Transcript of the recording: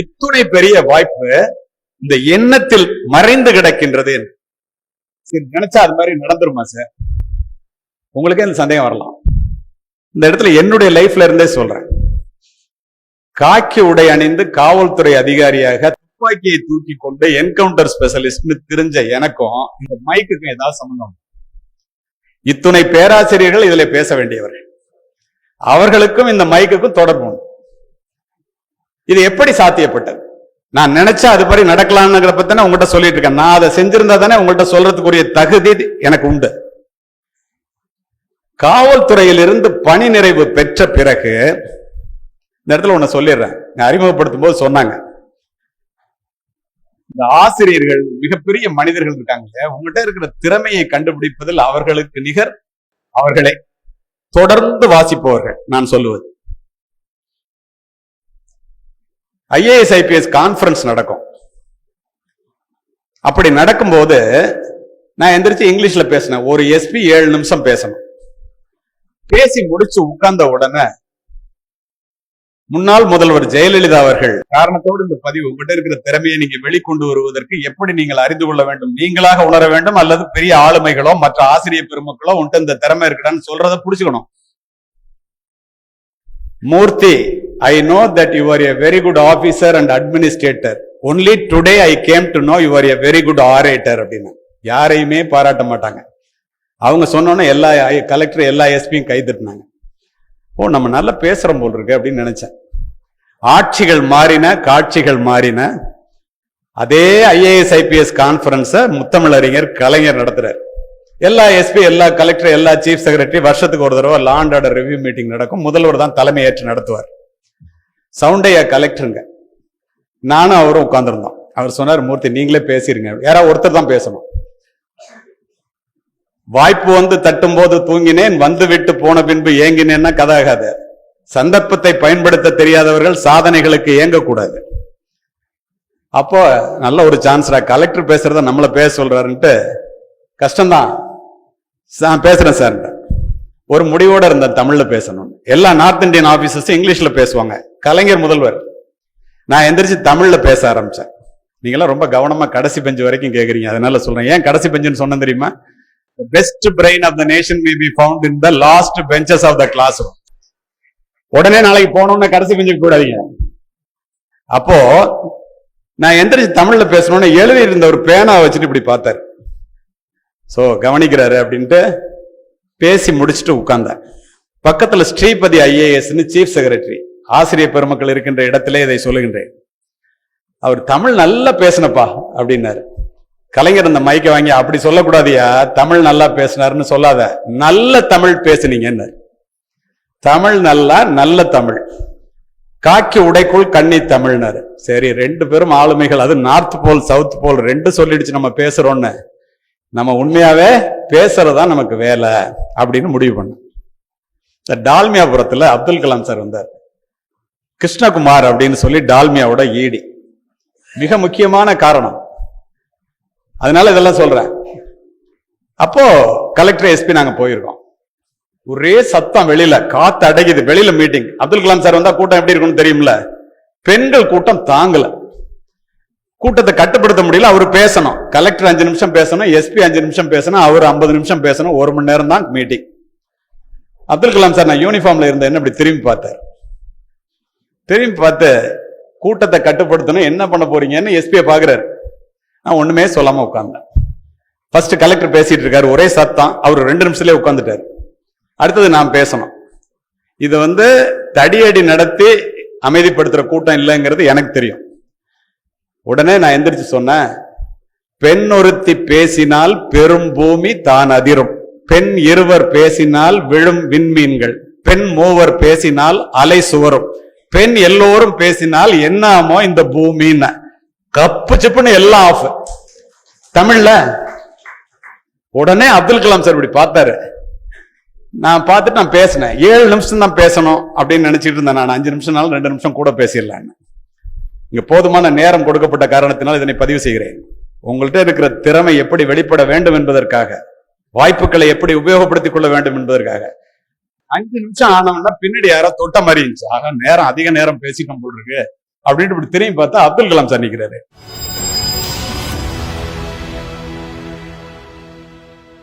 எத்துணை பெரிய வாய்ப்பு இந்த எண்ணத்தில் மறைந்து கிடக்கின்றது. சரி, நினைச்சா அது மாதிரி நடந்துருமா சார்? உங்களுக்கே இந்த சந்தேகம் வரலாம். இந்த இடத்துல என்னுடைய லைஃப்ல இருந்தே சொல்றேன். காக்கி உடை அணிந்து காவல்துறை அதிகாரியாக துப்பாக்கியை தூக்கி கொண்டு என்கவுண்டர் ஸ்பெஷலிஸ்ட்னு தெரிஞ்ச எனக்கும் இந்த மைக்குக்கும் ஏதாவது சம்பந்தம்? இத்துணை பேராசிரியர்கள் இதுல பேச வேண்டியவர்கள், அவர்களுக்கும் இந்த மைக்குக்கும் தொடர்பு உண்டு. இது எப்படி சாத்தியப்பட்டது? நான் நினைச்சா அது மாதிரி நடக்கலாம்ங்கிற பத்தி உங்கள்கிட்ட சொல்லிட்டு இருக்கேன். நான் அதை செஞ்சிருந்தா தானே உங்கள்கிட்ட சொல்றதுக்குரிய தகுதி எனக்கு உண்டு. காவல்துறையில் இருந்து பணி நிறைவு பெற்ற பிறகு இந்த இடத்துல ஒண்ணு சொல்லிடுறேன். நான் அறிமுகப்படுத்தும் போது சொன்னாங்க, இந்த ஆசிரியர்கள் மிகப்பெரிய மனிதர்கள் இருக்காங்க, உங்ககிட்ட இருக்கிற திறமையை கண்டுபிடிப்பதில் அவர்களுக்கு நிகர் அவர்களை தொடர்ந்து வாசிப்பவர்கள். நான் சொல்லுவது, IAS IPS கான்பரன்ஸ் நடக்கும். அப்படி நடக்கும்போது நான் எந்திரிச்சு இங்கிலீஷ்ல பேசினேன். ஒரு SP 7 நிமிஷம் பேசணும். பேசி முடிச்சு உட்கார்ந்த உடனே முன்னாள் முதல்வர் ஜெயலலிதா அவர்கள், காரணத்தோடு இந்த பதிவு, உங்ககிட்ட இருக்கிற திறமையை நீங்க வெளிக்கொண்டு வருவதற்கு எப்படி நீங்கள் அறிந்து கொள்ள வேண்டும், நீங்களாக உணர வேண்டும், அல்லது பெரிய ஆளுமைகளோ மற்ற ஆசிரியர் பெருமக்களோ உன்ட்டு இந்த திறமை இருக்குடான்னு சொல்றதை புடிச்சுக்கணும். மூர்த்தி, I know that you are a very good officer and administrator. Only today I came to know you are a very good orator அப்படின்னு. யாரையுமே பாராட்ட மாட்டாங்க. அவங்க சொன்னோன்னே எல்லா கலெக்டர் எல்லா எஸ்பியும் கை தட்டினாங்க. ஓ, நம்ம நல்லா பேசுறோம் போல் இருக்கு அப்படின்னு நினைச்சேன். ஆட்சிகள் மாறின, காட்சிகள் மாறின. அதே IAS IPS கான்பரன்ஸை முத்தமிழறிஞர் கலைஞர் நடத்துறாரு. எல்லா எஸ்பி, எல்லா கலெக்டர், எல்லா சீஃப் செக்ரட்டரி வருஷத்துக்கு ஒரு தடவை law and order review meeting நடக்கும். முதல்வர் தான் தலைமை ஏற்று நடத்துவார். சவுண்டையா கலெக்டருங்க, நானும் அவரும் உட்கார்ந்துருந்தோம். அவர் சொன்னார், மூர்த்தி நீங்களே பேசிருங்க, யாராவது ஒருத்தர் தான் பேசணும். வாய்ப்பு வந்து தட்டும் போது தூங்கினேன், வந்து விட்டு போன பின்பு ஏங்கினேன்னா கதாகாத. சந்தர்ப்பத்தை பயன்படுத்த தெரியாதவர்கள் சாதனைகளுக்கு ஏங்கக்கூடாது. அப்போ நல்ல ஒரு சான்ஸ்டா, கலெக்டர் பேசுறத நம்மள பேச சொல்றாருன்ட்டு, கஷ்டம்தான் பேசுறேன் சார். ஒரு முடிவோட இருந்த தமிழ்ல பேசணும். எல்லா நார்த் இந்தியன் ஆபீசர்ஸ் இங்கிலீஷ்ல பேசுவாங்க. கலைஞர் முதல்வர், நான் எந்திரிச்சு தமிழ்ல பேச ஆரம்பிச்சேன். நீங்களாம் ரொம்ப கவனமா கடைசி பெஞ்சு வரைக்கும் கேக்குறீங்க, அதனால சொல்றேன். ஏன் கடைசி பெஞ்சுன்னு சொன்ன தெரியுமா? The best brain of the nation may be found in the last benches of the classroom. உடனே நாளைக்கு போனோம்னா கடைசி பெஞ்சுக்கு போடாதீங்க. அப்போ நான் எந்திரிச்சு தமிழ்ல பேசணும்னு எழுதி இருந்த ஒரு பேனா வச்சுட்டு இப்படி பார்த்தாரு. சோ கவனிக்கிறாரு அப்படின்ட்டு பேசி முடிச்சுட்டு உட்கார்ந்தேன். பக்கத்துல ஸ்ரீபதி IAS சீஃப் செக்ரட்டரி, ஆசிரியர் பெருமக்கள் இருக்கின்ற இடத்திலே இதை சொல்லுகின்றேன். அவர் தமிழ் நல்லா பேசினப்பா அப்படின்னாரு. கலைஞர் அந்த மைக்கை வாங்கி, அப்படி சொல்லக்கூடாதியா, தமிழ் நல்லா பேசினாருன்னு சொல்லாத, நல்ல தமிழ் பேசுனீங்கன்னு. தமிழ் நல்லா, நல்ல தமிழ், காக்கி உடைக்குள் கண்ணி தமிழ்னாரு. சரி, ரெண்டு பேரும் ஆளுமைகள், அது நார்த் போல் சவுத் போல் ரெண்டு சொல்லிடுச்சு நம்ம பேசுறோம்னு. நம்ம உண்மையாவே பேசுறதா நமக்கு வேலை அப்படின்னு முடிவு பண்ண. டால்மியாபுரத்துல அப்துல் கலாம் சார் வந்தார். கிருஷ்ணகுமார் அப்படின்னு சொல்லி டால்மியாவோட ஈடி, மிக முக்கியமான காரணம். அதனால இதெல்லாம் சொல்றேன். அப்போ கலெக்டர் SP நாங்க போயிருக்கோம். ஒரே சத்தம், வெளியில காத்து அடைக்குது, வெளியில மீட்டிங். அப்துல் கலாம் சார் வந்தா கூட்டம் எப்படி இருக்கும்னு தெரியும்ல. பெண்கள் கூட்டம் தாங்கல, கூட்டத்தை கட்டுப்படுத்த முடியல. அவர் பேசணும், கலெக்டர் 5 நிமிஷம் பேசணும், SP 5 நிமிஷம் பேசணும், அவர் 50 நிமிஷம் பேசணும். 1 மணி நேரம் தான் மீட்டிங். அப்துல் கலாம் சார், நான் யூனிஃபார்ம்ல இருந்த என்ன இப்படி திரும்பி பார்த்தார். திரும்பி பார்த்து, கூட்டத்தை கட்டுப்படுத்தணும், என்ன பண்ண போறீங்கன்னு SP பாக்குறாரு. நான் ஒண்ணுமே சொல்லாம உட்கார்ந்தேன். ஃபர்ஸ்ட் கலெக்டர் பேசிட்டு இருக்காரு, ஒரே சத்தம். அவர் 2 நிமிஷத்துலயே உட்கார்ந்துட்டாரு. அடுத்தது நான் பேசணும். இது தடியடி நடத்தி அமைதிப்படுத்துற கூட்டம் இல்லைங்கிறது எனக்கு தெரியும். உடனே நான் எந்திரிச்சு சொன்னேன், பெண் ஒருத்தி பேசினால் பெரும் பூமி தான் அதிரும், பெண் இருவர் பேசினால் விழும் விண்மீன்கள், பெண் மூவர் பேசினால் அலை சுவரும், பெண் எல்லோரும் பேசினால் என்னாமோ இந்த பூமின்னு. கப்பு சிப்புன்னு எல்லாம் ஆஃப் தமிழ்ல. உடனே அப்துல் கலாம் சார் இப்படி பார்த்தாரு. நான் பார்த்துட்டு நான் பேசினேன். 7 நிமிஷம் தான் பேசணும் அப்படின்னு நினைச்சிட்டு இருந்தேன். நான் 5 நிமிஷம்னாலும் 2 நிமிஷம் கூட பேசிடலான்னு. இங்க போதுமான நேரம் கொடுக்கப்பட்ட காரணத்தினால் இதனை பதிவு செய்கிறேன். உங்கள்கிட்ட இருக்கிற திறமை எப்படி வெளிப்பட வேண்டும் என்பதற்காக, வாய்ப்புகளை எப்படி உபயோகப்படுத்திக் கொள்ள வேண்டும் என்பதற்காக. 5 நிமிஷம் ஆனவன்னா பின்னாடி யாரோ தொட்ட மாதிரி இருந்துச்சு. ஆக நேரம் அதிக நேரம் பேசிட்டோம் போல் இருக்கு, அப்படின்ட்டு இப்படி திரும்பி பார்த்தா அப்துல் கலாம் சார் நிக்கிறாரு.